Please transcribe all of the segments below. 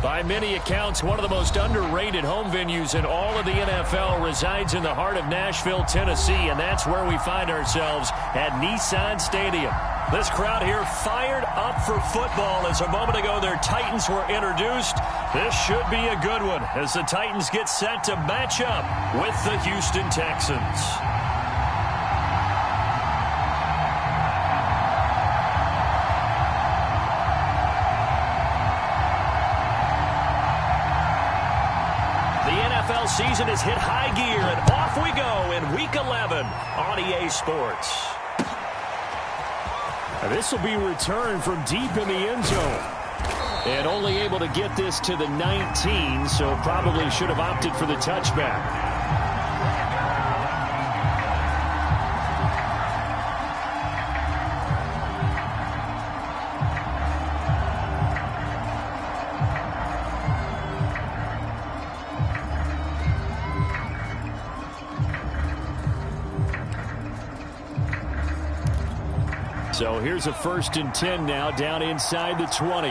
By many accounts, one of the most underrated home venues in all of the NFL resides in the heart of Nashville, Tennessee, and that's where we find ourselves at Nissan Stadium. This crowd here fired up for football as a moment ago their Titans were introduced. This should be a good one as the Titans get set to match up with the Houston Texans. NFL season has hit high gear, and off we go in Week 11 on EA Sports. This will be returned from deep in the end zone. And only able to get this to the 19, so probably should have opted for the touchback. So here's a 1st and 10 now down inside the 20.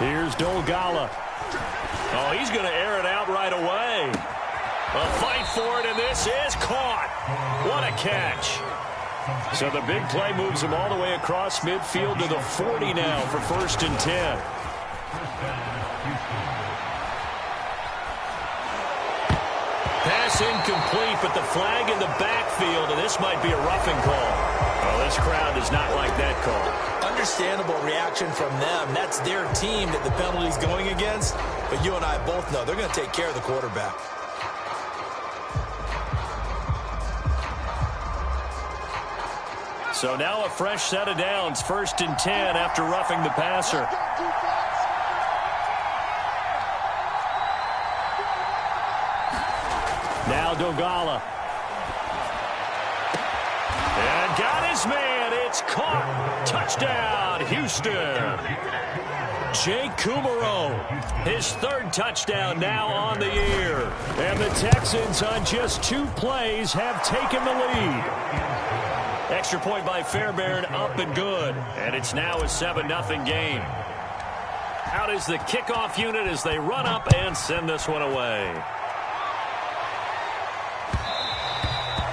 Here's Dolgala. Oh, he's going to air it out right away. A fight for it, and this is caught. What a catch. So the big play moves him all the way across midfield to the 40 now for 1st and 10. Pass incomplete, but the flag in the backfield, and this might be a roughing call. Oh, this crowd does not like that call. Understandable reaction from them. That's their team that the penalty's going against. But you and I both know they're going to take care of the quarterback. So now a fresh set of downs, 1st and 10 after roughing the passer. Now Dolgala. And got his man. It's caught. Touchdown, Houston. Jake Kumerow, his 3rd touchdown now on the year. And the Texans on just 2 plays have taken the lead. Extra point by Fairbairn, up and good. And it's now a 7-0 game. Out is the kickoff unit as they run up and send this one away.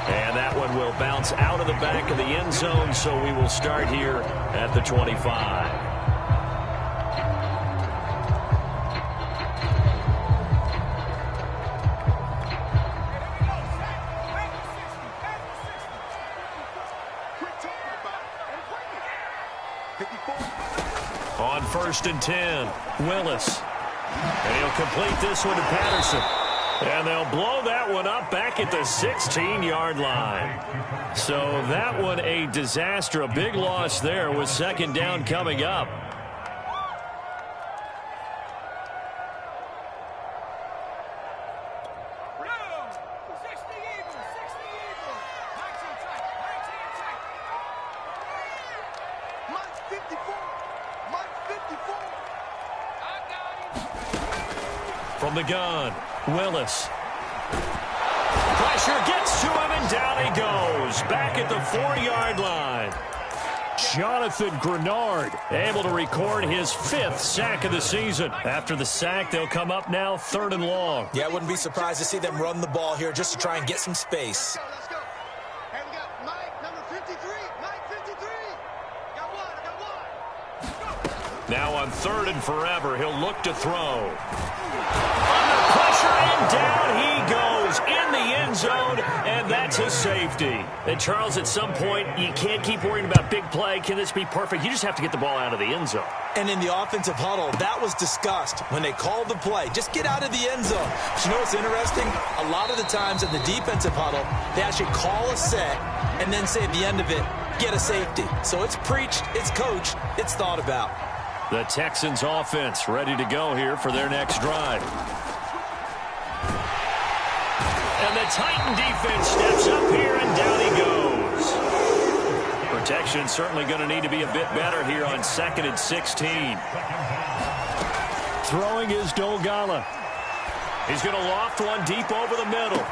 And that one will bounce out of the back of the end zone, so we will start here at the 25. On 1st and 10, Willis. And he'll complete this one to Patterson. And they'll blow that one up back at the 16-yard line. So that one a disaster, a big loss there with 2nd down coming up. From the gun, Willis. Pressure gets to him, and down he goes. Back at the 4-yard line. Jonathan Grenard able to record his 5th sack of the season. After the sack, they'll come up now 3rd and long. Yeah, I wouldn't be surprised to see them run the ball here just to try and get some space. Let's go. Hey, we got Mike, number 53. Mike, 53. Got one. Now on 3rd and forever, he'll look to throw. Under pressure, and down he goes in the end zone, and that's a safety. And Charles, at some point, you can't keep worrying about big play. Can this be perfect? You just have to get the ball out of the end zone. And in the offensive huddle, that was discussed when they called the play. Just get out of the end zone. But you know what's interesting? A lot of the times in the defensive huddle, they actually call a set and then say at the end of it, get a safety. So it's preached, it's coached, it's thought about. The Texans offense ready to go here for their next drive. And the Titan defense steps up here, and down he goes. Protection certainly going to need to be a bit better here on 2nd and 16. Throwing is Dolgala. He's going to loft one deep over the middle.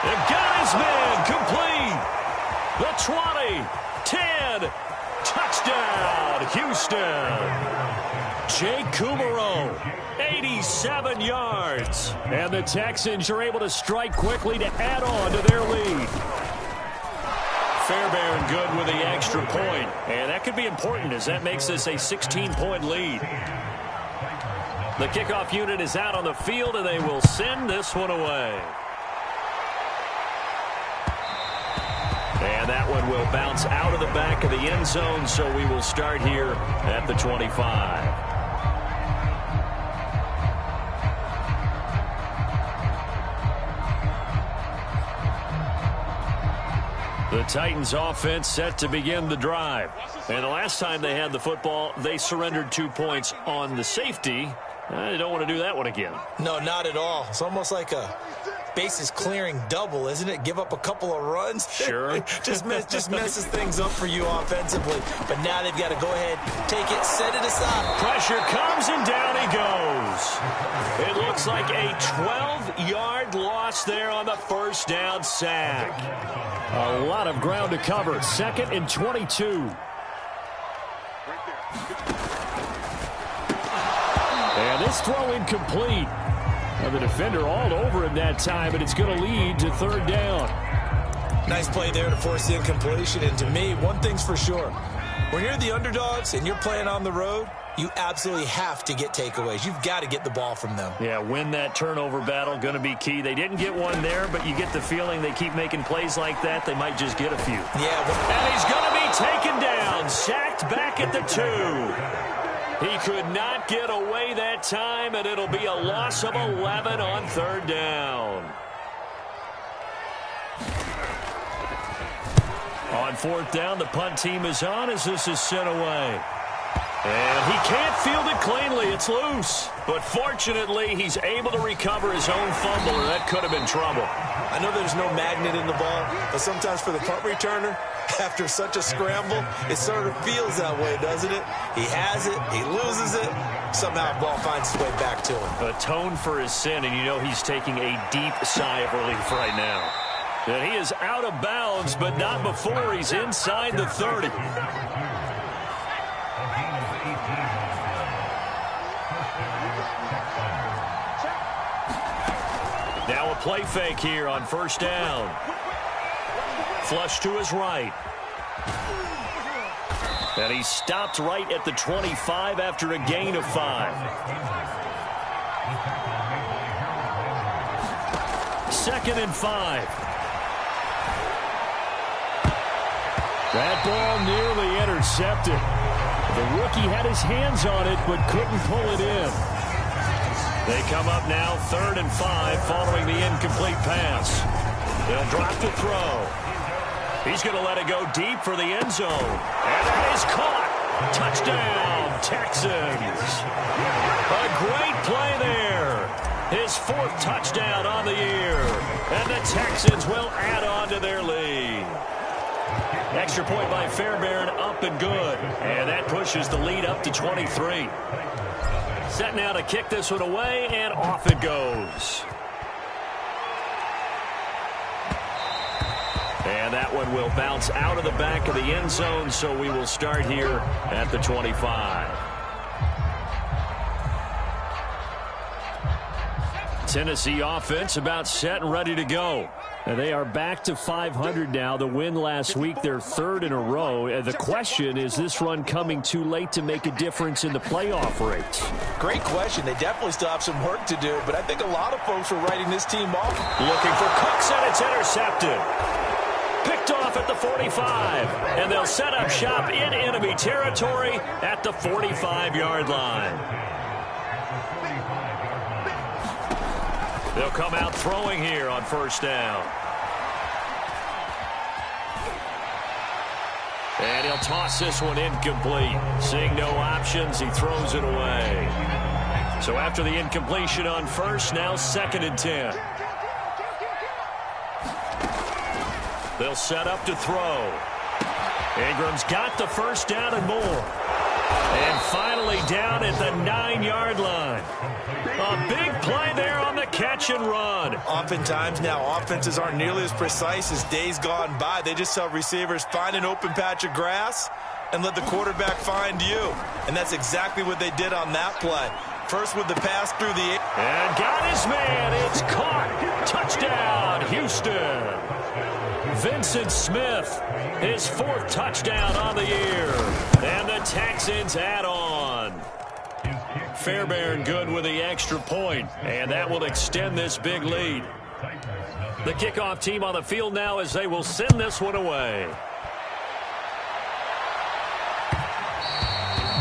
And got his man complete. The 20, 10, Touchdown, Houston. Jake Kumerow, 87 yards. And the Texans are able to strike quickly to add on to their lead. Fairbairn good with the extra point. And that could be important as that makes this a 16-point lead. The kickoff unit is out on the field, and they will send this one away. And that one will bounce out of the back of the end zone, so we will start here at the 25. The Titans offense set to begin the drive. And the last time they had the football, they surrendered 2 points on the safety. They don't want to do that one again. No, not at all. It's almost like a bases clearing double, isn't it? Give up a couple of runs. Sure. just messes things up for you offensively. But now they've got to go ahead, take it, set it aside. Pressure comes, and down he goes. It looks like a 12-yard loss there on the first down sack. A lot of ground to cover. 2nd and 22. And this throw incomplete. Now the defender all over him that time, but it's going to lead to 3rd down. Nice play there to force the incompletion. And to me, one thing's for sure. When you're the underdogs and you're playing on the road, you absolutely have to get takeaways. You've got to get the ball from them. Yeah, win that turnover battle, going to be key. They didn't get one there, but you get the feeling they keep making plays like that, they might just get a few. Yeah. And he's going to be taken down, sacked back at the 2. He could not get away that time, and it'll be a loss of 11 on 3rd down. On 4th down, the punt team is on as this is sent away. And he can't field it cleanly. It's loose. But fortunately, he's able to recover his own fumble, or that could have been trouble. I know there's no magnet in the ball, but sometimes for the punt returner, after such a scramble, it sort of feels that way, doesn't it? He has it, he loses it, somehow the ball finds its way back to him. Atone for his sin, and you know he's taking a deep sigh of relief right now. And he is out of bounds, but not before he's inside the 30. Now a play fake here on 1st down. Flush to his right. And he stopped right at the 25 after a gain of 5. 2nd and 5. That ball nearly intercepted. The rookie had his hands on it but couldn't pull it in. They come up now 3rd and 5 following the incomplete pass. They'll drop the throw. He's going to let it go deep for the end zone. And that is caught. Touchdown, Texans. A great play there. His 4th touchdown on the year. And the Texans will add on to their lead. Extra point by Fairbairn, up and good. And that pushes the lead up to 23. Set now to kick this one away, and off it goes. And that one will bounce out of the back of the end zone, so we will start here at the 25. Tennessee offense about set and ready to go. And they are back to 500 now. The win last week, their 3rd in a row. The question, is this run coming too late to make a difference in the playoff race? Great question. They definitely still have some work to do, but I think a lot of folks are writing this team off. Looking for Cooks, and it's intercepted. Picked off at the 45, and they'll set up shop in enemy territory at the 45-yard line. They'll come out throwing here on 1st down. And he'll toss this one incomplete. Seeing no options, he throws it away. So after the incompletion on 1st, now 2nd and 10. They'll set up to throw. Ingram's got the 1st down and more. And finally down at the 9-yard line. A big play there on the catch and run. Oftentimes now, offenses aren't nearly as precise as days gone by. They just saw receivers find an open patch of grass, and let the quarterback find you. And that's exactly what they did on that play. First with the pass through the air. And got his man. It's caught. Touchdown, Houston. Vincent Smith, his 4th touchdown on the year. And the Texans add on. Fairbairn good with the extra point, and that will extend this big lead. The kickoff team on the field now as they will send this one away.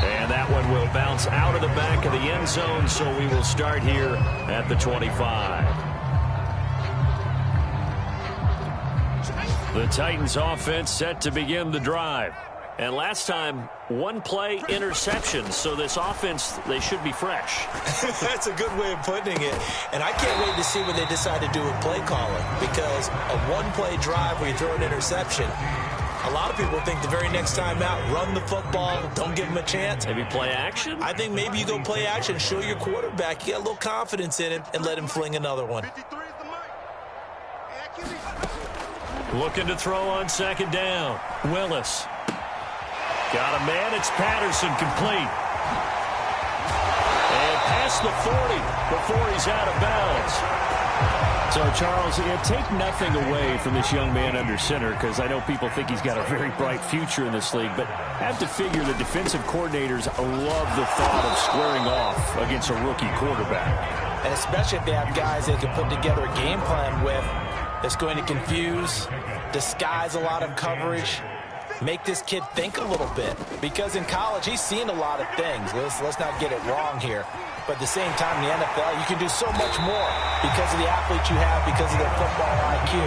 And that one will bounce out of the back of the end zone, so we will start here at the 25. The Titans offense set to begin the drive. And last time, 1 play interception. So this offense, they should be fresh. That's a good way of putting it. And I can't wait to see what they decide to do with play calling. Because a 1-play drive where you throw an interception, a lot of people think the very next time out, run the football, don't give him a chance. Maybe play action? I think maybe you go play action, show your quarterback, you get a little confidence in him, and let him fling another one. Looking to throw on 2nd down. Willis. Got a man. It's Patterson, complete. And past the 40 before he's out of bounds. So, Charles, take nothing away from this young man under center, because I know people think he's got a very bright future in this league, but have to figure the defensive coordinators love the thought of squaring off against a rookie quarterback. And especially if they have guys they can put together a game plan with that's going to confuse, disguise a lot of coverage, make this kid think a little bit. Because in college, he's seen a lot of things. Let's not get it wrong here. But at the same time, in the NFL, you can do so much more because of the athletes you have, because of their football IQ.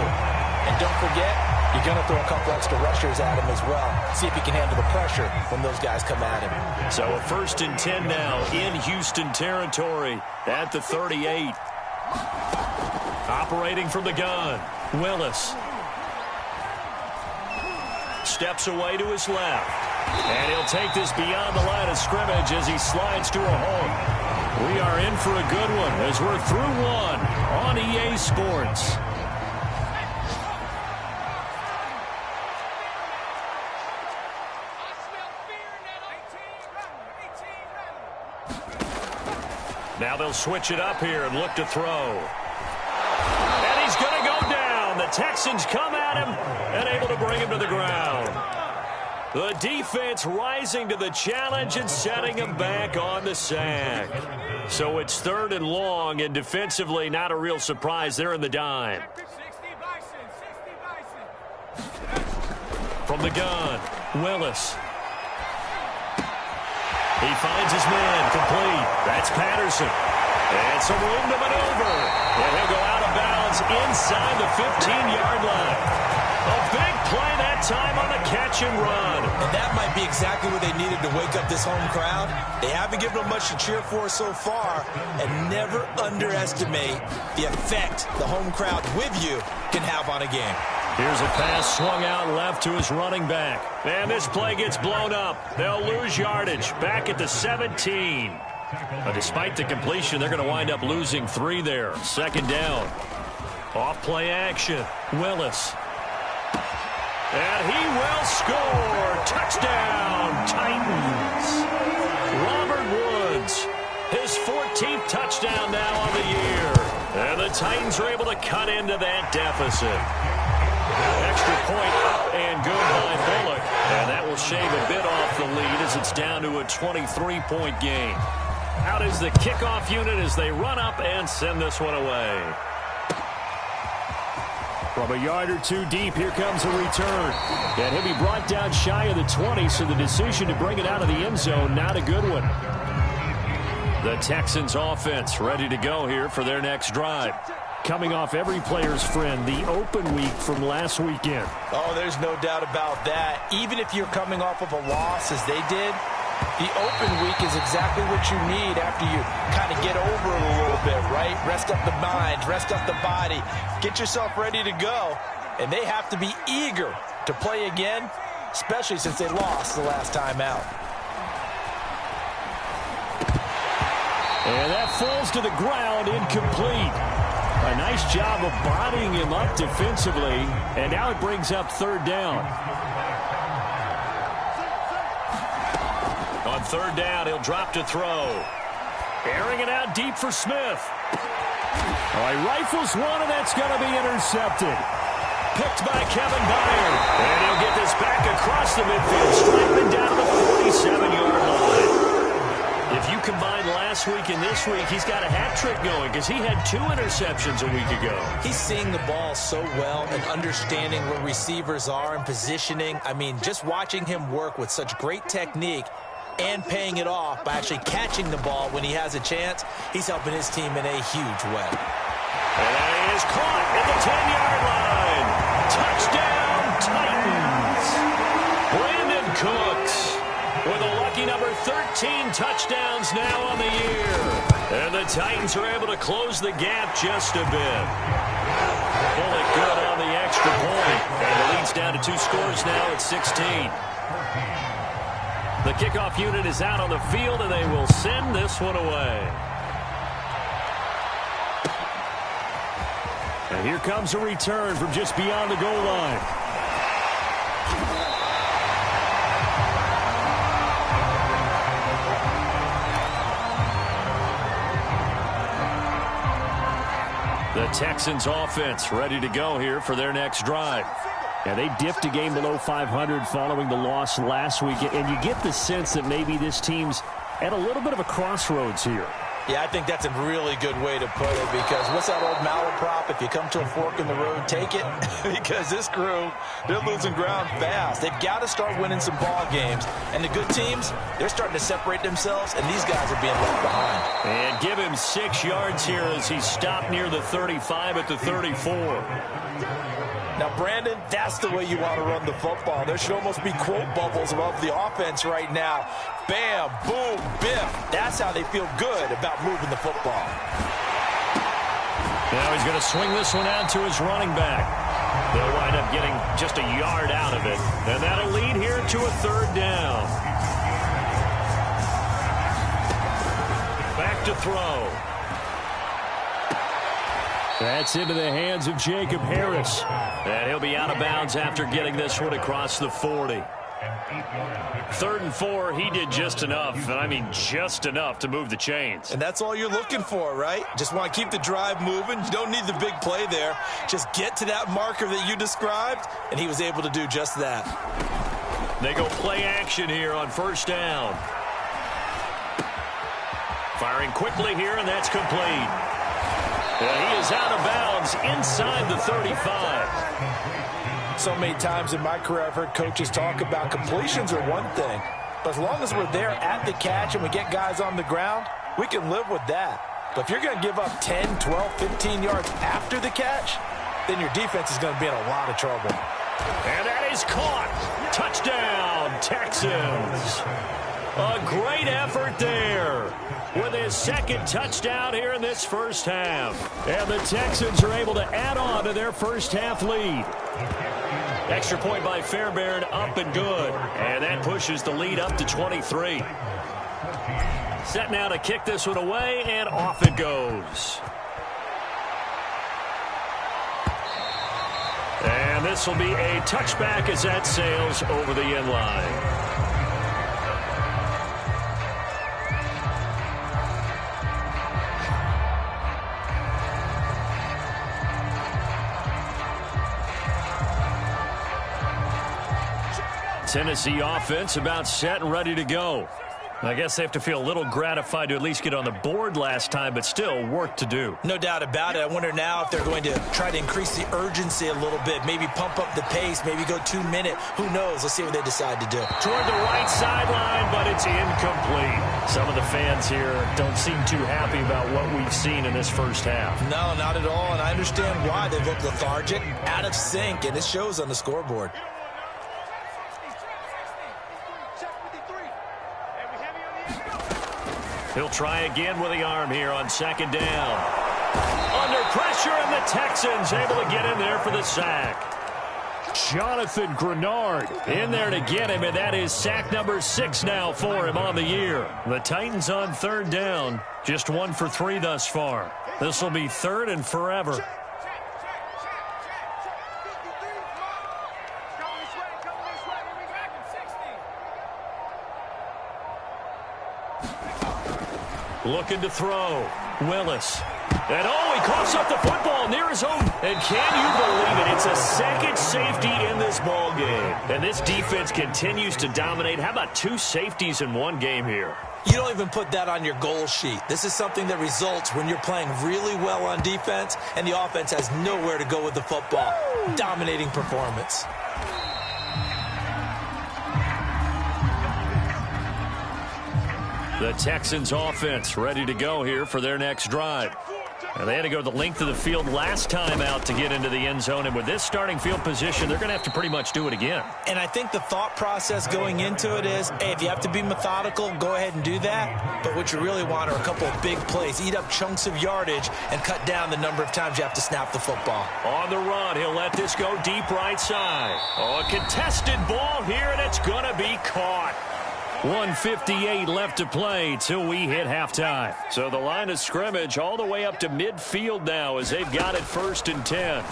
And don't forget, you're going to throw a couple extra rushers at him as well. See if he can handle the pressure when those guys come at him. So a 1st and 10 now in Houston territory at the 38. Operating from the gun, Willis. Steps away to his left. And he'll take this beyond the line of scrimmage as he slides to a hole. We are in for a good one as we're through one on EA Sports. Now they'll switch it up here and look to throw. And he's going to go down. The Texans come at him and able to bring him to the ground. The defense rising to the challenge and setting him back on the sack. So it's 3rd and long, and defensively not a real surprise. They're in the dime. From the gun, Willis. He finds his man, complete. That's Patterson. And some room to maneuver. And he'll go out of bounds inside the 15-yard line. A big play that time on the catch and run. And that might be exactly what they needed to wake up this home crowd. They haven't given them much to cheer for so far. And never underestimate the effect the home crowd with you can have on a game. Here's a pass swung out left to his running back. And this play gets blown up. They'll lose yardage back at the 17. But despite the completion, they're going to wind up losing 3 there. 2nd down. Off play action. Willis. And he will score. Touchdown, Titans. Robert Woods, his 14th touchdown now on the year. And the Titans are able to cut into that deficit. Extra point up and good by Bullock. And that will shave a bit off the lead as it's down to a 23-point game. Out is the kickoff unit as they run up and send this one away. From a yard or 2 deep, here comes a return. And he'll be brought down shy of the 20, so the decision to bring it out of the end zone, not a good one. The Texans offense ready to go here for their next drive. Coming off every player's friend, the open week from last weekend. Oh, there's no doubt about that. Even if you're coming off of a loss as they did, the open week is exactly what you need after you kind of get over it a little bit, right? Rest up the mind, rest up the body, get yourself ready to go. And they have to be eager to play again, especially since they lost the last time out. And that falls to the ground, incomplete. A nice job of bodying him up defensively, and now it brings up 3rd down. third down. He'll drop to throw. Airing it out deep for Smith. Oh, he rifles one, and that's going to be intercepted. Picked by Kevin Byard. And he'll get this back across the midfield, striping down to the 47-yard line. If you combine last week and this week, he's got a hat trick going because he had 2 interceptions a week ago. He's seeing the ball so well and understanding where receivers are and positioning. I mean, just watching him work with such great technique and paying it off by actually catching the ball when he has a chance, he's helping his team in a huge way. And that is caught at the 10-yard line. Touchdown, Titans. Brandon Cooks with a lucky number 13 touchdowns now on the year. And the Titans are able to close the gap just a bit. Pull it good on the extra point. And the lead's down to 2 scores now at 16. The kickoff unit is out on the field, and they will send this one away. And here comes a return from just beyond the goal line. The Texans offense ready to go here for their next drive. Yeah, they dipped a game below 500 following the loss last week, and you get the sense that maybe this team's at a little bit of a crossroads here. Yeah, I think that's a really good way to put it, because what's that old malaprop? If you come to a fork in the road, take it. Because this crew, they're losing ground fast. They've got to start winning some ball games. And the good teams, they're starting to separate themselves, and these guys are being left behind. And give him 6 yards here as he stopped near the 35 at the 34. Now, Brandon, that's the way you want to run the football. There should almost be quote bubbles above the offense right now. Bam, boom, biff. That's how they feel good about moving the football. Now he's going to swing this one out to his running back. They'll wind up getting just a yard out of it. And that'll lead here to a third down. Back to throw. That's into the hands of Jacob Harris. And he'll be out of bounds after getting this one across the 40. 3rd and 4, he did just enough, and I mean just enough to move the chains. And that's all you're looking for, right? Just want to keep the drive moving. You don't need the big play there. Just get to that marker that you described, and he was able to do just that. They go play action here on 1st down. Firing quickly here, and that's complete. And he is out of bounds inside the 35. So many times in my career I've heard coaches talk about completions are one thing, but as long as we're there at the catch and we get guys on the ground, we can live with that. But if you're going to give up 10, 12, 15 yards after the catch, then your defense is going to be in a lot of trouble. And that is caught. Touchdown, Texans. A great effort there with his 2nd touchdown here in this first half. And the Texans are able to add on to their first half lead. Extra point by Fairbairn, up and good. And that pushes the lead up to 23. Set now to kick this one away, and off it goes. And this will be a touchback as that sails over the end line. Tennessee offense about set and ready to go. I guess they have to feel a little gratified to at least get on the board last time, but still work to do. No doubt about it. I wonder now if they're going to try to increase the urgency a little bit, maybe pump up the pace, maybe go 2-minute. Who knows? Let's see what they decide to do. Toward the right sideline, but it's incomplete. Some of the fans here don't seem too happy about what we've seen in this first half. No, not at all, and I understand why. They look lethargic, out of sync, and it shows on the scoreboard. He'll try again with the arm here on 2nd down. Under pressure, and the Texans able to get in there for the sack. Jonathan Grenard in there to get him, and that is sack number 6 now for him on the year. The Titans on 3rd down, just 1 for 3 thus far. This will be 3rd and forever. Looking to throw. Willis. And he coughs up the football near his own. And can you believe it? It's a second safety in this ball game. And this defense continues to dominate. How about 2 safeties in one game here? You don't even put that on your goal sheet. This is something that results when you're playing really well on defense and the offense has nowhere to go with the football. Dominating performance. The Texans offense ready to go here for their next drive. And they had to go the length of the field last time out to get into the end zone. And with this starting field position, they're going to have to pretty much do it again. And I think the thought process going into it is, hey, if you have to be methodical, go ahead and do that. But what you really want are a couple of big plays. Eat up chunks of yardage and cut down the number of times you have to snap the football. On the run, he'll let this go deep right side. A contested ball here, and it's going to be caught. 1:58 left to play till we hit halftime. So the line of scrimmage all the way up to midfield now as they've got it 1st and 10.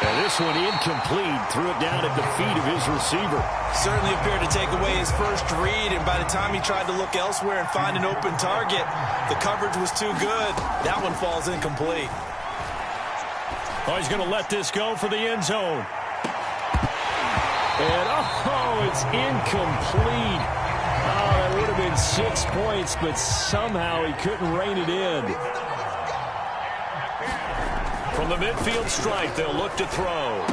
And this one incomplete. Threw it down at the feet of his receiver. Certainly appeared to take away his first read, and by the time he tried to look elsewhere and find an open target, the coverage was too good. That one falls incomplete. He's going to let this go for the end zone. And, it's incomplete. That would have been 6 points, but somehow he couldn't rein it in. From the midfield stripe, they'll look to throw.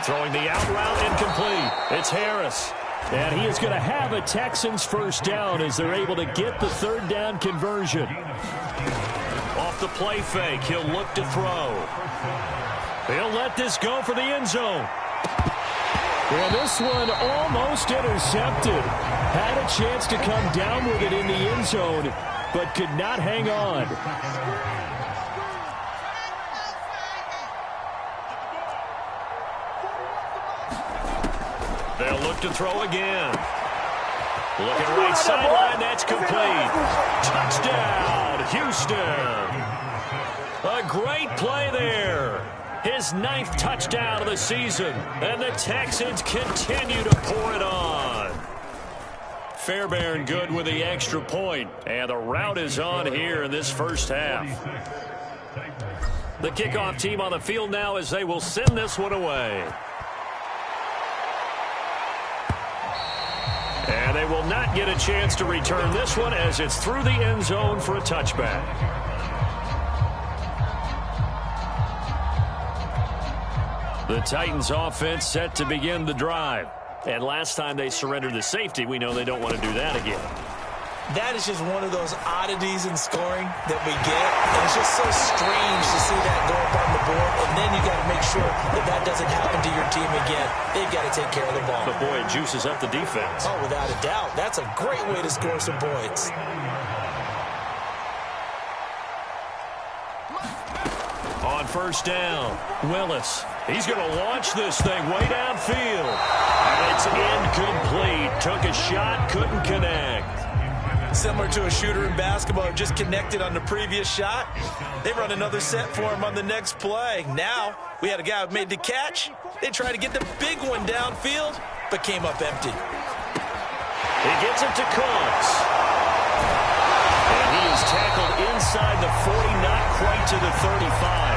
Throwing the out route incomplete. It's Harris. And he is going to have a Texans first down as they're able to get the 3rd down conversion. Off the play fake, he'll look to throw. He'll let this go for the end zone. And this one almost intercepted. Had a chance to come down with it in the end zone, but could not hang on. They'll look to throw again. Looking right sideline, that's complete. Touchdown, Houston. A great play there. His 9th touchdown of the season, and the Texans continue to pour it on. Fairbairn good with the extra point, and the route is on here in this first half. The kickoff team on the field now as they will send this one away. And they will not get a chance to return this one as it's through the end zone for a touchback. The Titans offense set to begin the drive. And last time they surrendered the safety, we know they don't want to do that again. That is just one of those oddities in scoring that we get. And it's just so strange to see that go up on the board. And then you got to make sure that that doesn't happen to your team again. They've got to take care of the ball. But boy, it juices up the defense. Oh, without a doubt. That's a great way to score some points. On first down, Willis. He's going to launch this thing way downfield. And it's incomplete. Took a shot, couldn't connect. Similar to a shooter in basketball who just connected on the previous shot. They run another set for him on the next play. Now, we had a guy who made the catch. They tried to get the big one downfield, but came up empty. He gets it to Cox. And he is tackled inside the 40, not quite to the 35.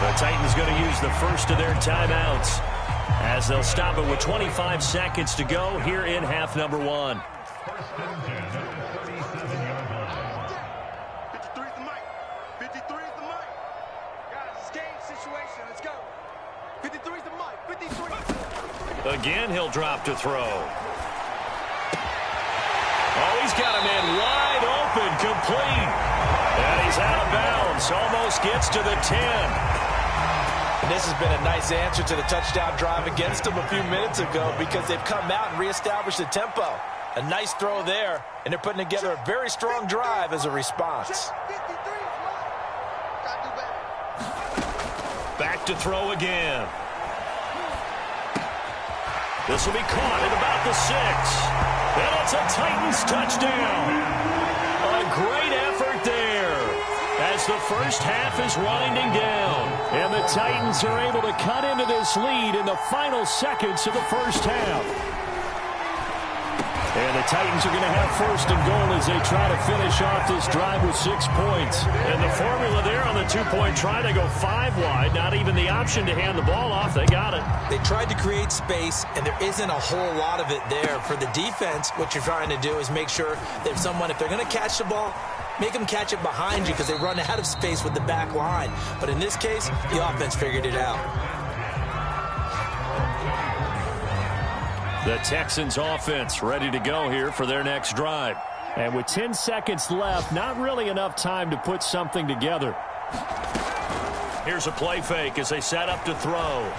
The Titans going to use the first of their timeouts as they'll stop it with 25 seconds to go here in half number 1. 53 is the mic. 53 is the mic. Guys, it's game situation. Let's go. 53 is the mic. 53. Again, he'll drop to throw. Oh, he's got a man wide open, complete. And he's out of bounds. Almost gets to the 10. And this has been a nice answer to the touchdown drive against them a few minutes ago because they've come out and reestablished the tempo. A nice throw there, and they're putting together a very strong drive as a response. 53 is mine. Gotta do better. Back to throw again. This will be caught at about the 6. And it's a Titans touchdown. A great effort there as the first half is winding down. And the Titans are able to cut into this lead in the final seconds of the first half. And the Titans are going to have first and goal as they try to finish off this drive with 6 points. And the formula there on the two-point try to go 5 wide. Not even the option to hand the ball off. They got it. They tried to create space, and there isn't a whole lot of it there. For the defense, what you're trying to do is make sure that if they're going to catch the ball, make them catch it behind you because they run out of space with the back line. But in this case, the offense figured it out. The Texans offense ready to go here for their next drive. And with 10 seconds left, not really enough time to put something together. Here's a play fake as they set up to throw.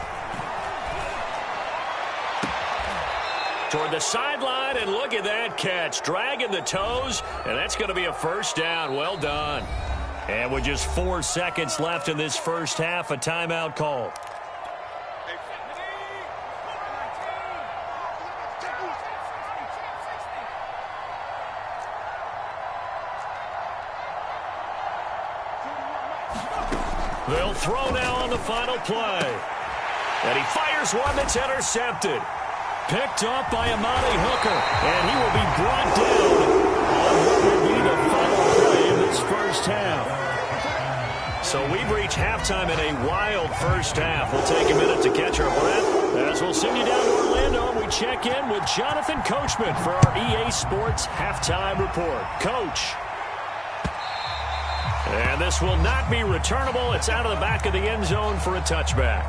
Toward the sideline, and look at that catch. Dragging the toes, and that's going to be a first down. Well done. And with just 4 seconds left in this first half, a timeout call. They'll throw now on the final play. And he fires one that's intercepted. Picked up by Amani Hooker. And he will be brought down on what will be the final play of this first half. So we've reached halftime in a wild first half. We'll take a minute to catch our breath as we'll send you down to Orlando and we check in with Jonathan Coachman for our EA Sports Halftime Report. Coach. And this will not be returnable. It's out of the back of the end zone for a touchback.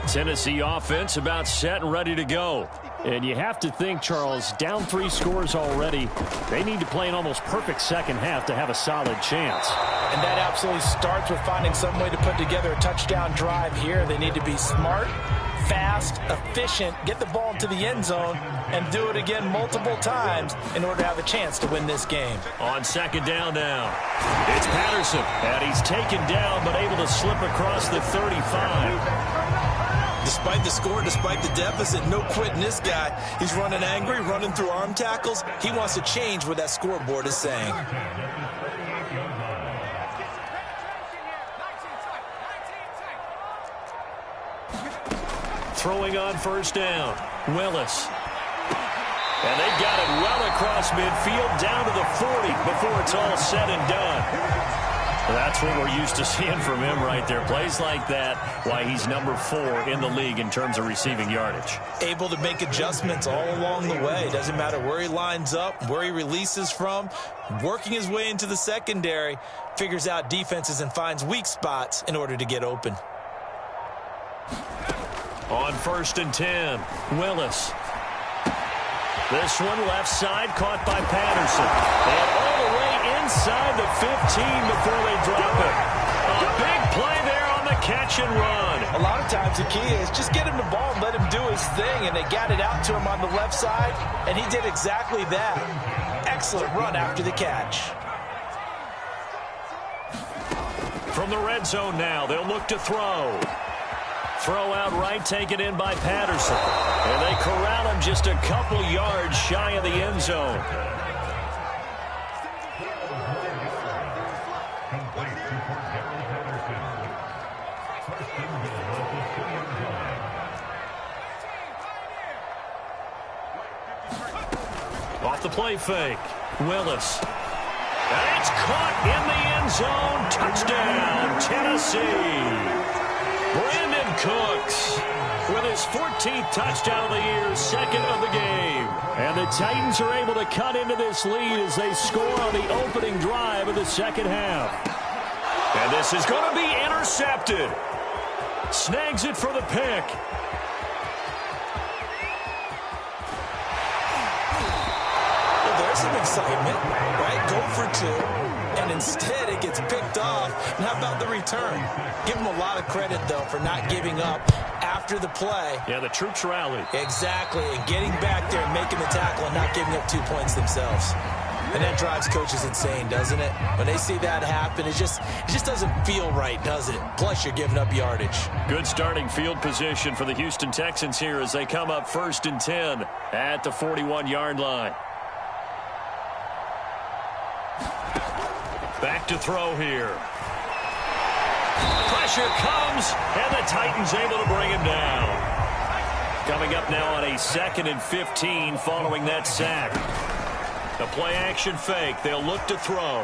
Tennessee offense about set and ready to go. And you have to think, Charles, down 3 scores already. They need to play an almost perfect second half to have a solid chance. And that absolutely starts with finding some way to put together a touchdown drive here. They need to be smart, fast, efficient, get the ball into the end zone, and do it again multiple times in order to have a chance to win this game. On second down now, it's Patterson. And he's taken down but able to slip across the 35. Despite the score, despite the deficit, no quitting this guy. He's running angry, running through arm tackles. He wants to change what that scoreboard is saying. Throwing on first down, Willis. And they've got it well across midfield, down to the 40 before it's all said and done. That's what we're used to seeing from him right there. Plays like that, why he's number 4 in the league in terms of receiving yardage. Able to make adjustments all along the way. Doesn't matter where he lines up, where he releases from. Working his way into the secondary, figures out defenses and finds weak spots in order to get open. On first and 10, Willis. This one left side caught by Patterson. And all the way inside the 15 before they drop it. A big play there on the catch and run. A lot of times the key is just get him the ball and let him do his thing, and they got it out to him on the left side, and he did exactly that. Excellent run after the catch. From the red zone now, they'll look to throw. Throw out right, taken in by Patterson. And they corral him just a couple yards shy of the end zone. Off the play fake, Willis. And it's caught in the end zone. Touchdown, Tennessee. Brandon Cooks with his 14th touchdown of the year, second of the game. And the Titans are able to cut into this lead as they score on the opening drive of the second half. And this is going to be intercepted. Snags it for the pick. Well, there's some excitement, right? Go for 2. And instead it gets picked off. And how about the return? Give them a lot of credit, though, for not giving up after the play. Yeah, the troops rallied. Exactly, and getting back there and making the tackle and not giving up 2 points themselves. And that drives coaches insane, doesn't it? When they see that happen, it just doesn't feel right, does it? Plus, you're giving up yardage. Good starting field position for the Houston Texans here as they come up first and 10 at the 41-yard line. to throw here. Pressure comes, and the Titans able to bring him down. Coming up now on a 2nd and 15 following that sack. A play-action fake. They'll look to throw.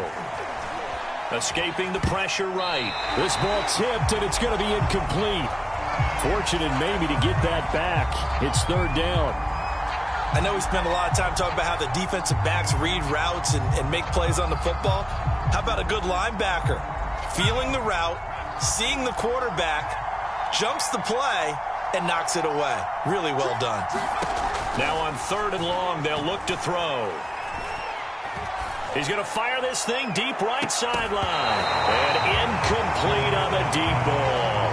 Escaping the pressure right. This ball tipped, and it's going to be incomplete. Fortunate maybe to get that back. It's 3rd down. I know we spent a lot of time talking about how the defensive backs read routes and make plays on the football. How about a good linebacker? Feeling the route, seeing the quarterback, jumps the play, and knocks it away. Really well done. Now on 3rd and long, they'll look to throw. He's going to fire this thing deep right sideline. And incomplete on the deep ball.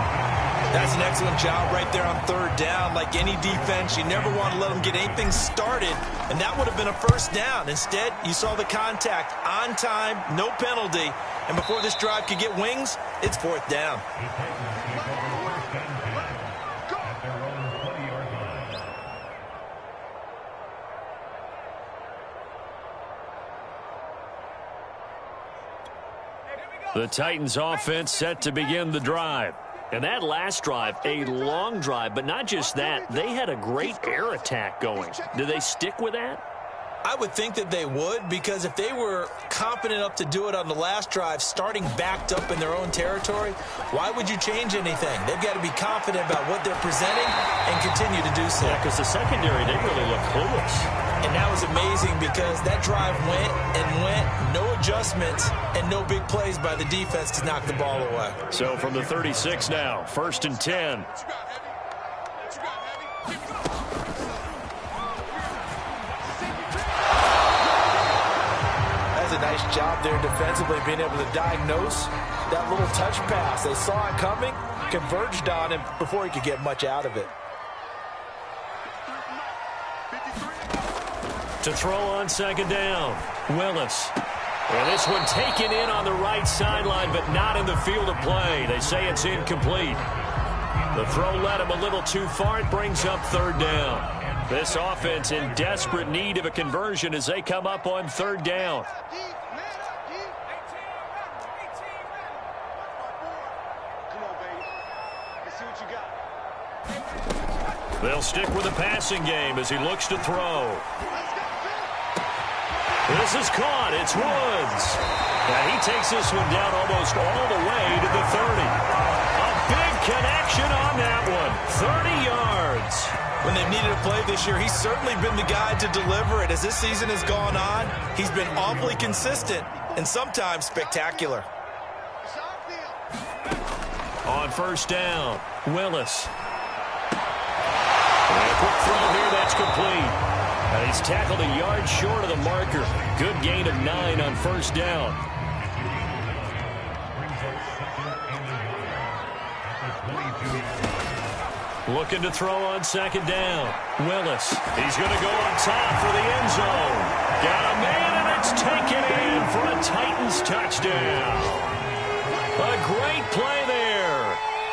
That's an excellent job right there on 3rd down. Like any defense, you never want to let them get anything started, and that would have been a 1st down. Instead, you saw the contact on time, no penalty, and before this drive could get wings, it's 4th down. The Titans offense set to begin the drive. And that last drive, a long drive, but not just that. They had a great air attack going. Do they stick with that? I would think that they would, because if they were confident enough to do it on the last drive, starting backed up in their own territory, why would you change anything? They've got to be confident about what they're presenting and continue to do so. Yeah, because the secondary, they really look clueless. And that was amazing because that drive went and went, no adjustments, and no big plays by the defense to knock the ball away. So from the 36 now, 1st and 10. A nice job there defensively, being able to diagnose that little touch pass. They saw it coming, converged on him before he could get much out of it. To throw on 2nd down, Willis. And this one taken in on the right sideline, but not in the field of play. They say it's incomplete. The throw led him a little too far. It brings up 3rd down. This offense in desperate need of a conversion as they come up on 3rd down. They'll stick with the passing game as he looks to throw. This is caught. It's Woods. And he takes this one down almost all the way to the 30. A big connection on that one. 30 yards. When they've needed a play this year, he's certainly been the guy to deliver it. As this season has gone on, he's been awfully consistent and sometimes spectacular. On 1st down, Willis. And a quick throw here, that's complete. And he's tackled a yard short of the marker. Good gain of 9 on 1st down. Looking to throw on 2nd down. Willis. He's going to go on top for the end zone. Got a man, and it's taken in for a Titans touchdown. A great play there.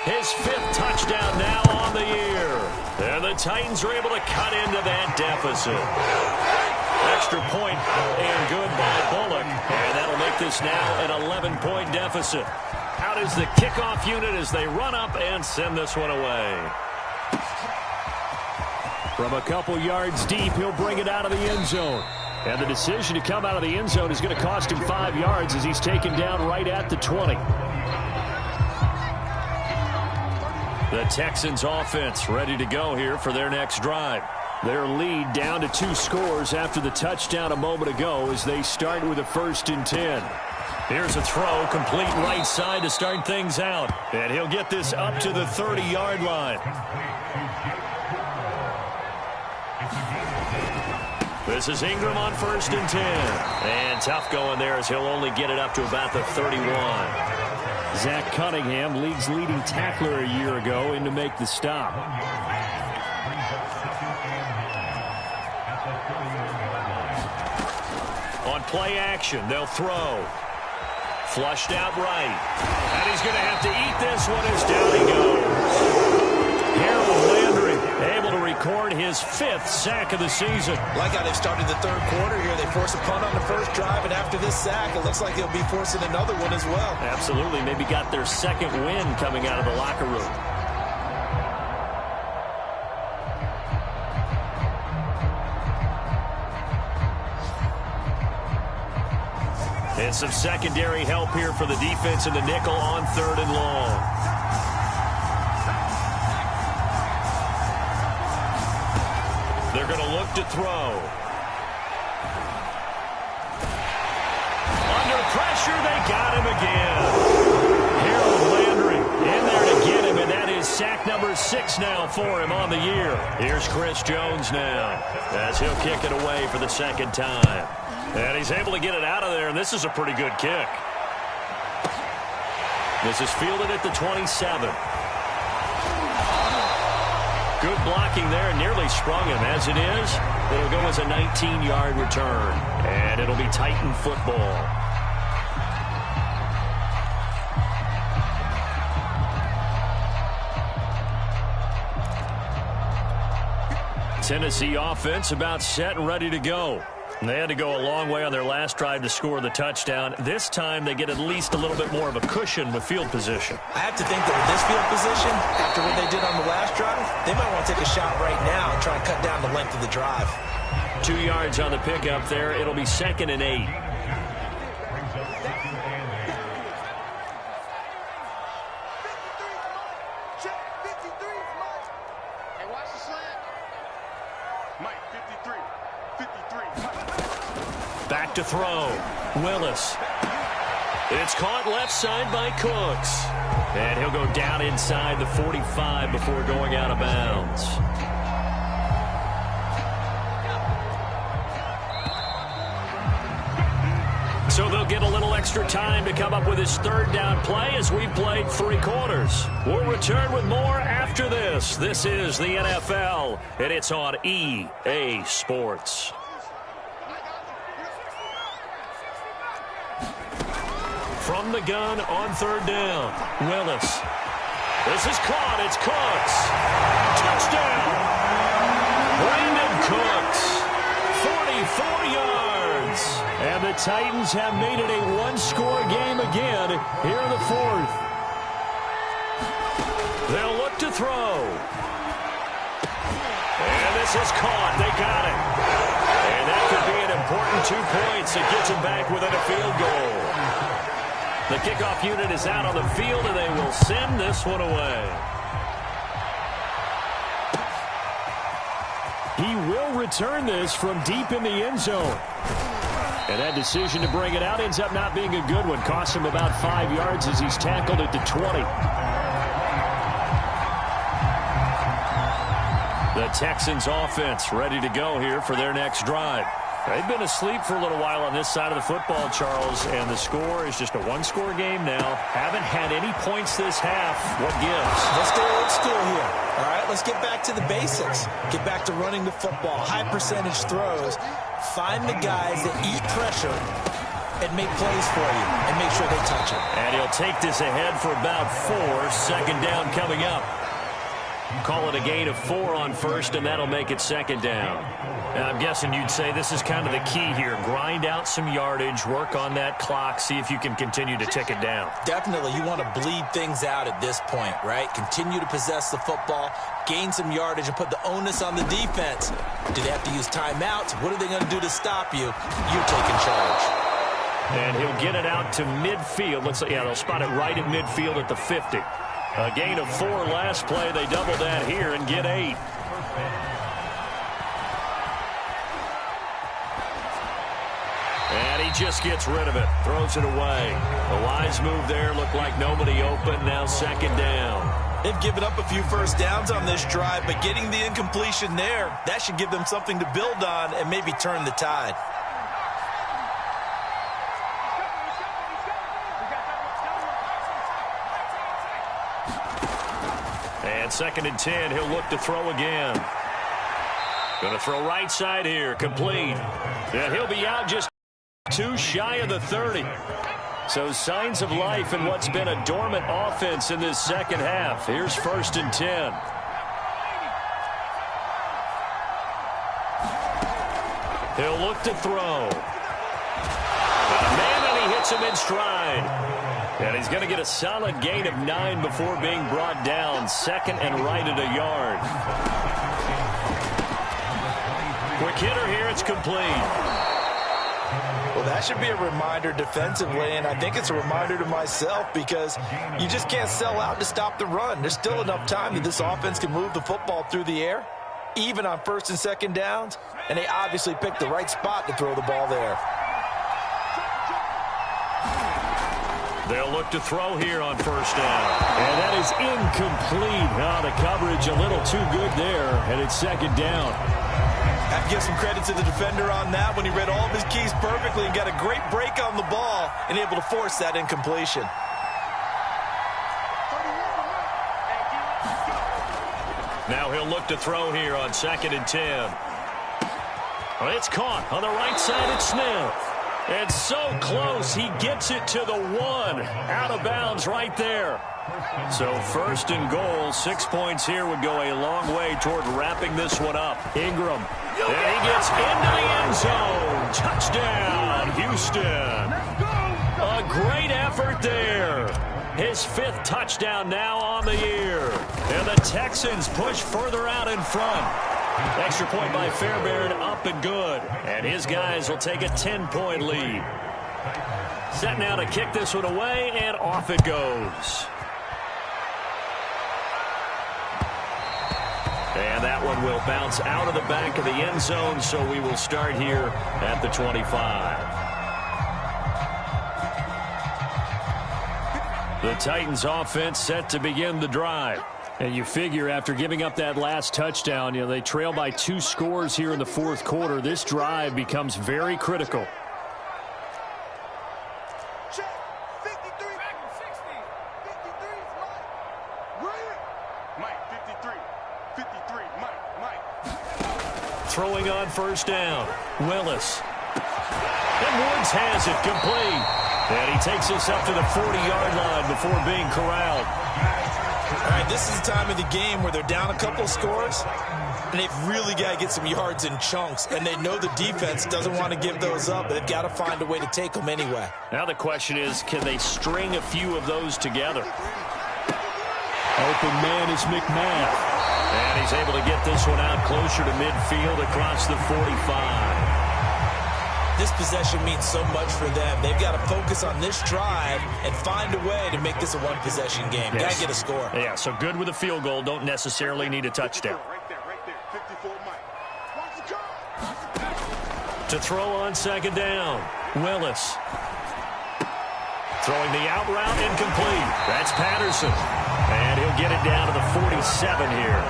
His 5th touchdown now on the year. And the Titans are able to cut into that deficit. Extra point and good by Bullock. And that'll make this now an 11-point deficit. Out is the kickoff unit as they run up and send this one away. From a couple yards deep, he'll bring it out of the end zone. And the decision to come out of the end zone is going to cost him 5 yards as he's taken down right at the 20. The Texans offense ready to go here for their next drive. Their lead down to 2 scores after the touchdown a moment ago as they start with a 1st and 10. Here's a throw, complete right side to start things out. And he'll get this up to the 30-yard line. This is Ingram on 1st and 10. And tough going there as he'll only get it up to about the 31. Zach Cunningham, league's leading tackler a year ago, in to make the stop. On play action, they'll throw. Flushed out right. And he's going to have to eat this one as down he goes. Harold Landry able to record his 5th sack of the season. Like how they've started the third quarter here. They force a punt on the first drive, and after this sack, it looks like they'll be forcing another one as well. Absolutely. Maybe got their second win coming out of the locker room. And some secondary help here for the defense in the nickel on 3rd and long. They're going to look to throw. Under pressure, they got him again. Harold Landry in there to get him, and that is sack number 6 now for him on the year. Here's Chris Jones now as he'll kick it away for the second time. And he's able to get it out of there, and this is a pretty good kick. This is fielded at the 27. Good blocking there, nearly sprung him. As it is, it'll go as a 19-yard return, and it'll be Titan football. Tennessee offense about set and ready to go. They had to go a long way on their last drive to score the touchdown. This time they get at least a little bit more of a cushion with field position. I have to think that with this field position, after what they did on the last drive, they might want to take a shot right now and try and cut down the length of the drive. 2 yards on the pickup there. It'll be 2nd and 8. Back to throw. Willis. It's caught left side by Cooks. And he'll go down inside the 45 before going out of bounds. So they'll get a little extra time to come up with his 3rd down play as we've played 3 quarters. We'll return with more after this. This is the NFL, and it's on EA Sports. From the gun on 3rd down, Willis. This is caught. It's Cooks. Touchdown. Brandon Cooks. 44 yards. And the Titans have made it a 1-score game again here in the 4th. They'll look to throw. And this is caught. They got it. And that could be an important 2 points. It gets them back within a field goal. The kickoff unit is out on the field, and they will send this one away. He will return this from deep in the end zone. And that decision to bring it out ends up not being a good one. Costs him about 5 yards as he's tackled at the 20. The Texans offense ready to go here for their next drive. They've been asleep for a little while on this side of the football, Charles, and the score is just a 1-score game now. Haven't had any points this half. What gives? Let's go old school here. All right, let's get back to the basics. Get back to running the football, high percentage throws. Find the guys that eat pressure and make plays for you and make sure they touch it. And he'll take this ahead for about 4. 2nd down coming up. Call it a gain of 4 on 1st, and that'll make it 2nd down. And I'm guessing you'd say this is kind of the key here. Grind out some yardage, work on that clock, see if you can continue to tick it down. Definitely. You want to bleed things out at this point, right? Continue to possess the football, gain some yardage, and put the onus on the defense. Do they have to use timeouts? What are they going to do to stop you? You're taking charge. And he'll get it out to midfield. They'll spot it right at midfield at the 50. A gain of 4 last play. They double that here and get 8. And he just gets rid of it. Throws it away. The wise move there. Looked like nobody open. Now 2nd down. They've given up a few first downs on this drive, but getting the incompletion there, that should give them something to build on and maybe turn the tide. And 2nd and 10, he'll look to throw again. Going to throw right side here, complete. And he'll be out just 2 shy of the 30. So signs of life in what's been a dormant offense in this second half. Here's 1st and 10. He'll look to throw. Got a man, and he hits him in stride. And he's going to get a solid gain of 9 before being brought down. Second and right at a yard. Quick hitter here. It's complete. Well, that should be a reminder defensively, and I think it's a reminder to myself because you just can't sell out to stop the run. There's still enough time that this offense can move the football through the air, even on first and second downs, and they obviously picked the right spot to throw the ball there. They'll look to throw here on first down. And that is incomplete. Oh, the coverage a little too good there, and it's second down. I have to give some credit to the defender on that when he read all of his keys perfectly and got a great break on the ball and able to force that incompletion. Now he'll look to throw here on second and 10. Well, it's caught on the right side. It's Smith. And so close, he gets it to the 1. Out of bounds right there. So first and goal, 6 points here would go a long way toward wrapping this one up. Ingram. And he gets into the end zone. Touchdown, Houston. A great effort there. His 5th touchdown now on the year. And the Texans push further out in front. Extra point by Fairbairn, up and good. And his guys will take a 10-point lead. Set now to kick this one away, and off it goes. And that one will bounce out of the back of the end zone, so we will start here at the 25. The Titans offense set to begin the drive. And you figure after giving up that last touchdown, they trail by 2 scores here in the fourth quarter. This drive becomes very critical. Check. 53. 60. 53 is Mike. Mike, 53. 53, Mike. Throwing on first down. Willis. And Woods has it complete. And he takes us up to the 40-yard line before being corralled. All right, this is the time of the game where they're down a couple of scores, and they've really got to get some yards in chunks, and they know the defense doesn't want to give those up, but they've got to find a way to take them anyway. Now the question is, can they string a few of those together? Open man is McMahon. And he's able to get this one out closer to midfield across the 45. This possession means so much for them. They've got to focus on this drive and find a way to make this a one-possession game. Yes. Got to get a score. Yeah, so good with a field goal. Don't necessarily need a touchdown. Right there. 54, Mike. Watch the car. To throw on second down, Willis. Throwing the out route, incomplete. That's Patterson. And he'll get it down to the 47 here.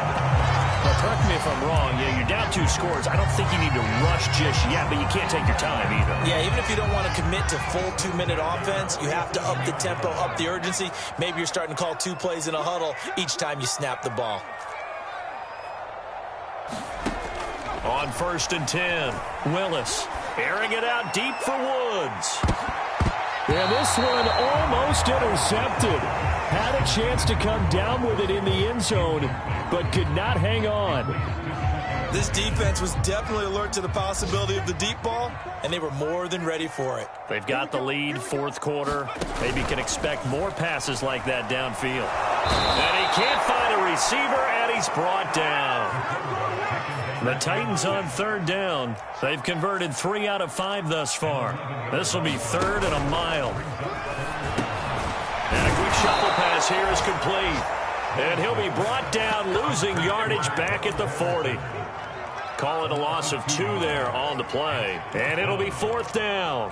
Well, correct me if I'm wrong. You're down 2 scores. I don't think you need to rush just yet, but you can't take your time either. Yeah, even if you don't want to commit to full 2-minute offense, you have to up the tempo, up the urgency. Maybe you're starting to call 2 plays in a huddle each time you snap the ball. On first and 10, Willis airing it out deep for Woods. And this one almost intercepted. Had a chance to come down with it in the end zone, but could not hang on. This defense was definitely alert to the possibility of the deep ball, and they were more than ready for it. They've got the lead, fourth quarter. Maybe can expect more passes like that downfield. And he can't find a receiver, and he's brought down. The Titans on third down. They've converted 3 out of 5 thus far. This will be 3rd and a mile. And a quick shuffle pass here is complete. And he'll be brought down, losing yardage back at the 40. Call it a loss of 2 there on the play. And it'll be 4th down.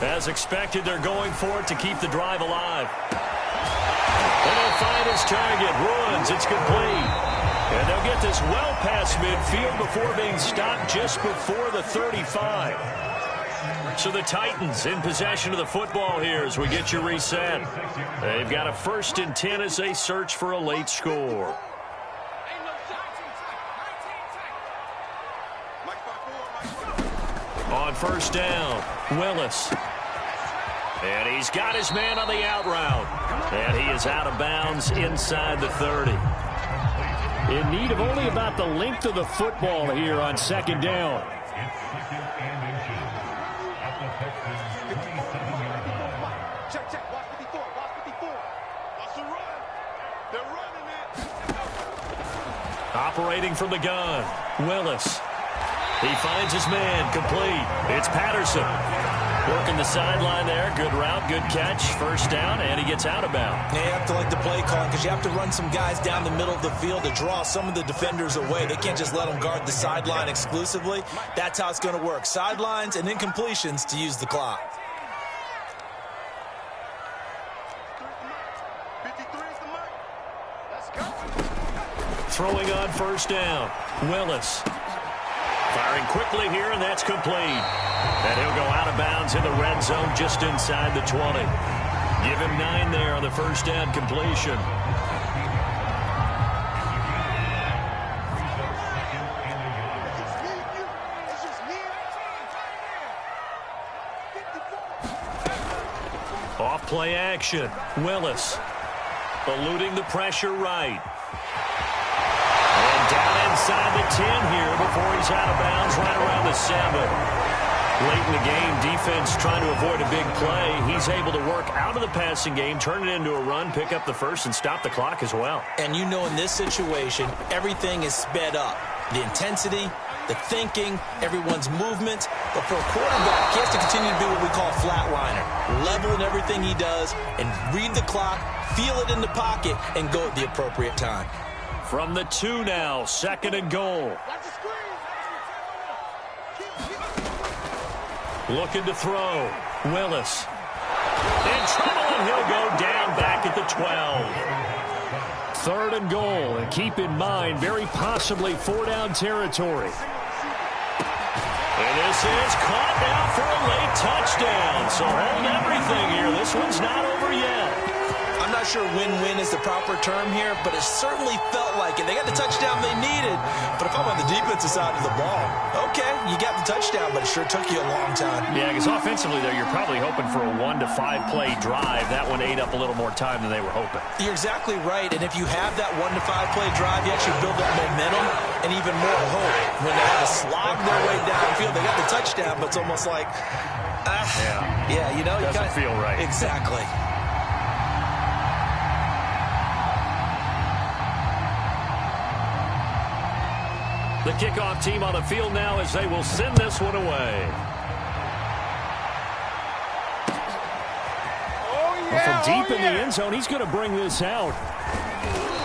As expected, they're going for it to keep the drive alive. And he'll find his target. Runs. It's complete. And they'll get this well past midfield before being stopped just before the 35. So the Titans in possession of the football here as we get you reset. They've got a 1st and 10 as they search for a late score. Mike 5-4, Mike 5-4. first down. Willis. And he's got his man on the out route. And he is out of bounds inside the 30. In need of only about the length of the football here on second down. Check. Watch 54. Watch 54. Watch the run. They're running it. Operating from the gun. Willis. He finds his man. Complete. It's Patterson. Working the sideline there. Good route, good catch. First down, and he gets out of bounds. You have to like the play calling because you have to run some guys down the middle of the field to draw some of the defenders away. They can't just let them guard the sideline exclusively. That's how it's going to work. Sidelines and incompletions to use the clock. 53 is the mark. Let's go. Throwing on first down. Willis. Firing quickly here, and that's complete. And he'll go out of bounds in the red zone just inside the 20. Give him 9 there on the first down completion. Off play action. Willis. Eluding the pressure right. And down inside the 10 here before he's out of bounds right around the 7. Late in the game, defense trying to avoid a big play. He's able to work out of the passing game, turn it into a run, pick up the first, and stop the clock as well. And you know in this situation, everything is sped up. The intensity, the thinking, everyone's movement. But for a quarterback, he has to continue to be what we call a flatliner. Level in everything he does and read the clock, feel it in the pocket, and go at the appropriate time. From the 2 now, second and goal. Looking to throw. Willis. In trouble, and he'll go down back at the 12. Third and goal, and keep in mind, very possibly 4-down territory. And this is caught now for a late touchdown. So hold everything here. This one's not over yet. I'm not sure win-win is the proper term here, but it certainly felt like it. They got the touchdown they needed, but if I'm on the defensive side of the ball, okay, you got the touchdown, but it sure took you a long time. Yeah, because offensively, though, you're probably hoping for a 1 to 5 play drive. That one ate up a little more time than they were hoping. You're exactly right, and if you have that 1 to 5 play drive, you actually build up momentum and even more hope. When they have to slog their way downfield, they got the touchdown, but it's almost like, yeah, you know, doesn't feel right. Exactly. The kickoff team on the field now as they will send this one away. From deep in the end zone, he's going to bring this out.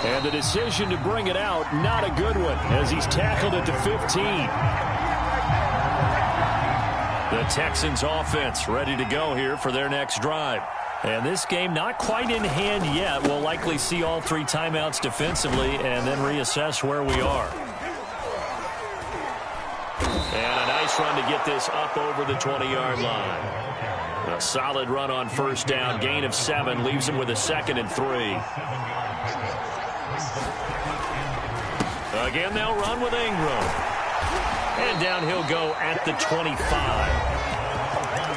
And the decision to bring it out, not a good one, as he's tackled at the 15. The Texans offense ready to go here for their next drive. And this game not quite in hand yet. We'll likely see all 3 timeouts defensively and then reassess where we are. And a nice run to get this up over the 20-yard line. A solid run on first down. Gain of 7 leaves him with a 2nd and 3. Again, they'll run with Ingram. And down he'll go at the 25.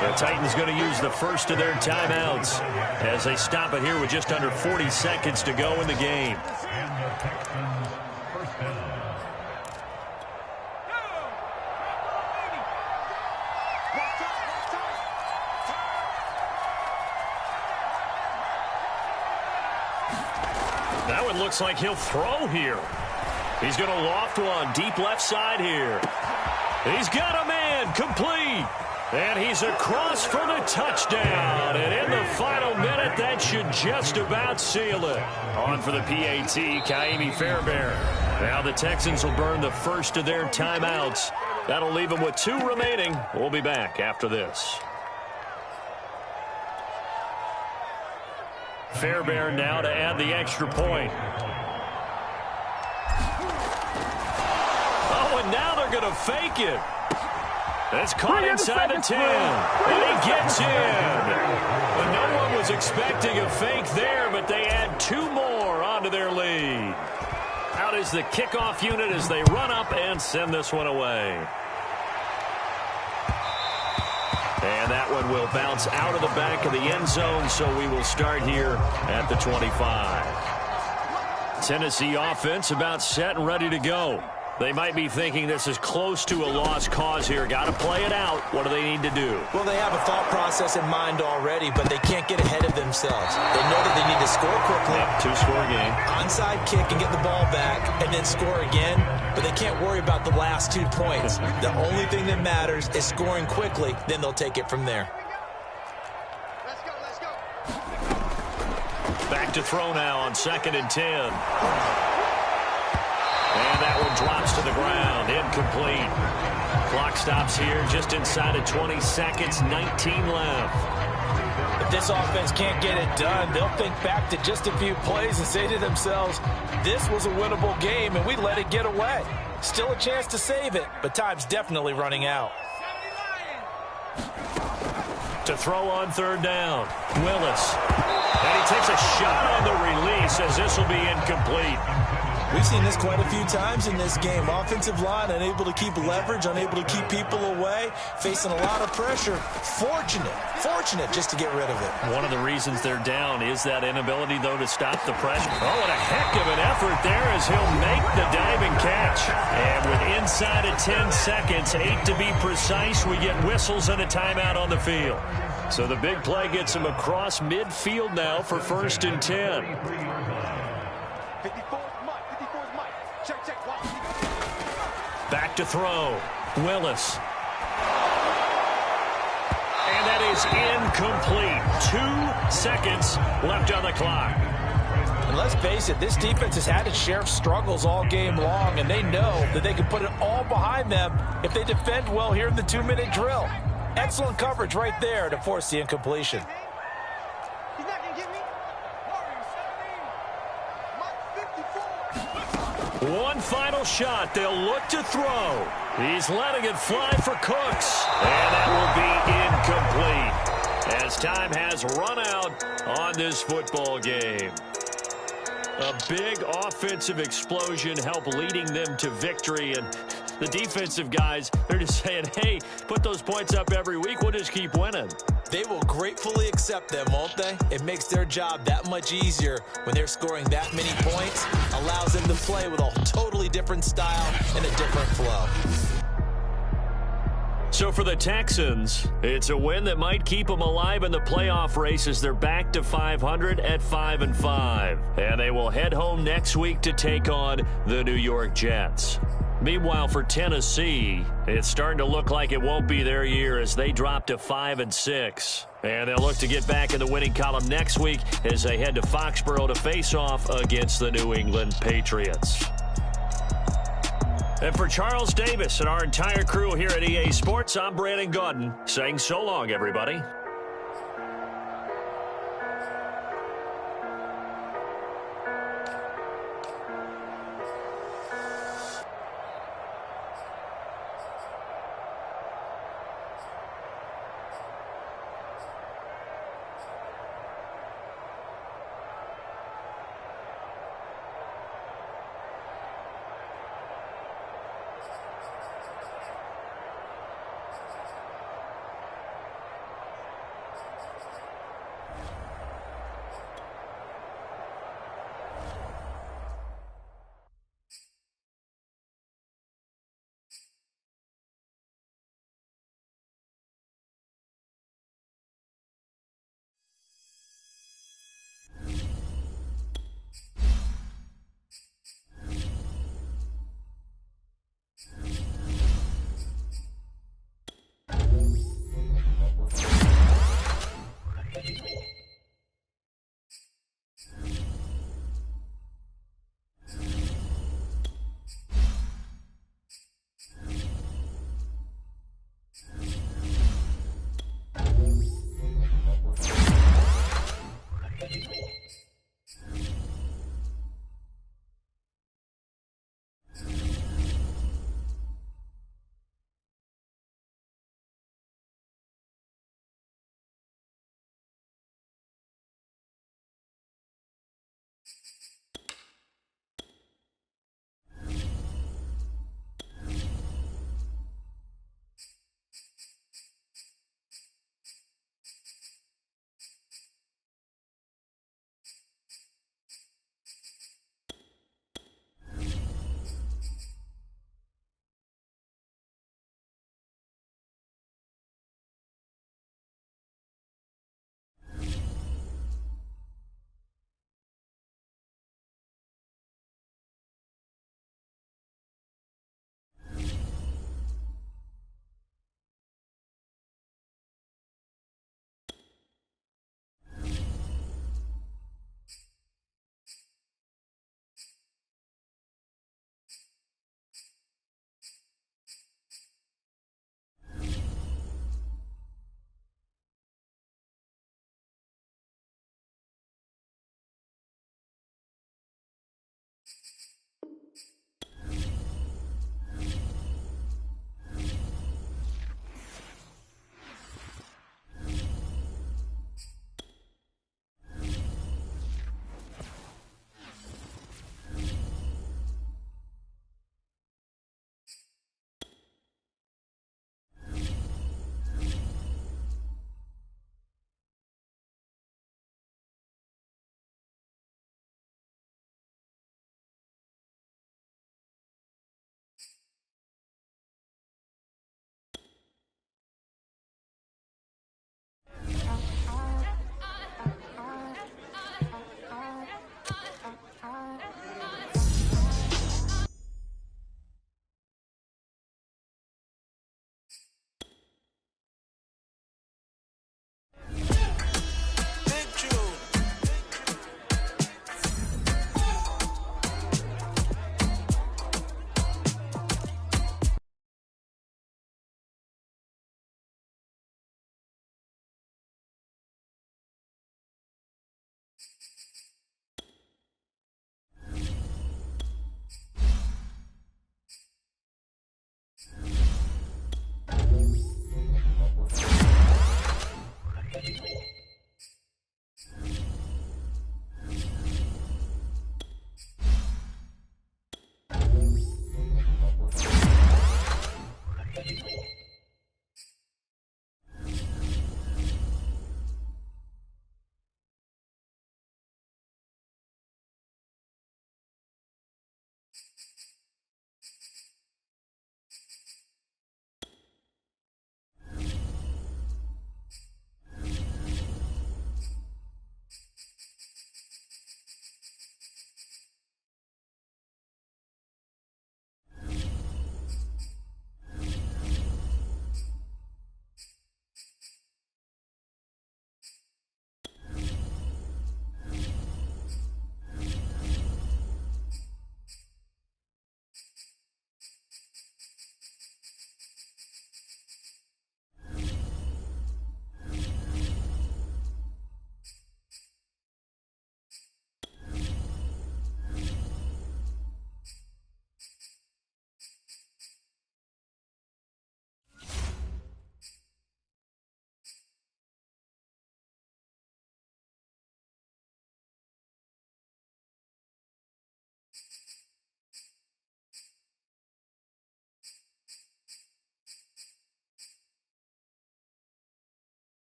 The Titans going to use the first of their timeouts as they stop it here with just under 40 seconds to go in the game. That one looks like he'll throw here. He's going to loft one deep left side here. He's got a man complete. And he's across for the touchdown. And in the final minute, that should just about seal it. On for the PAT, Ka'imi Fairbairn. Now the Texans will burn the first of their timeouts. That'll leave them with 2 remaining. We'll be back after this. Fairbairn now to add the extra point. Oh, and now they're going to fake it. That's caught inside the 10. And he gets in. But no one was expecting a fake there, but they add 2 more onto their lead. Out is the kickoff unit as they run up and send this one away. And that one will bounce out of the back of the end zone, so we will start here at the 25. Tennessee offense about set and ready to go. They might be thinking this is close to a lost cause here. Got to play it out. What do they need to do? Well, they have a thought process in mind already, but they can't get ahead of themselves. They know that they need to score quickly. Two-score game. Onside kick and get the ball back and then score again, but they can't worry about the last 2 points. The only thing that matters is scoring quickly, then they'll take it from there. Let's go, let's go. Back to throw now on 2nd and 10. And that one drops to the ground. Incomplete. Clock stops here just inside of 20 seconds. 19 left. If this offense can't get it done, they'll think back to just a few plays and say to themselves, this was a winnable game and we let it get away. Still a chance to save it, but time's definitely running out. To throw on 3rd down. Willis. And he takes a shot on the release as this will be incomplete. We've seen this quite a few times in this game. Offensive line unable to keep leverage, unable to keep people away, facing a lot of pressure. Fortunate just to get rid of it. One of the reasons they're down is that inability, though, to stop the pressure. Oh, and a heck of an effort there as he'll make the diving catch. And with inside of 10 seconds, 8 to be precise, we get whistles and a timeout on the field. So the big play gets him across midfield now for 1st and 10. 54's Mike. 54's Mike. Check. Watch. Back to throw. Willis. And that is incomplete. 2 seconds left on the clock. And let's face it, this defense has had its share of struggles all game long, and they know that they can put it all behind them if they defend well here in the 2-minute drill. Excellent coverage right there to force the incompletion. He's not going to get me. Mike 54. One final shot. They'll look to throw. He's letting it fly for Cooks. And that will be incomplete as time has run out on this football game. A big offensive explosion helped leading them to victory. And the defensive guys, they're just saying, hey, put those points up every week. We'll just keep winning. They will gratefully accept them, won't they? It makes their job that much easier when they're scoring that many points. Allows them to play with a totally different style and a different flow. So for the Texans, it's a win that might keep them alive in the playoff race as they're back to 500 at 5-5. And they will head home next week to take on the New York Jets. Meanwhile, for Tennessee, it's starting to look like it won't be their year as they drop to 5-6. And they'll look to get back in the winning column next week as they head to Foxborough to face off against the New England Patriots. And for Charles Davis and our entire crew here at EA Sports, I'm Brandon Gaudin saying so long, everybody.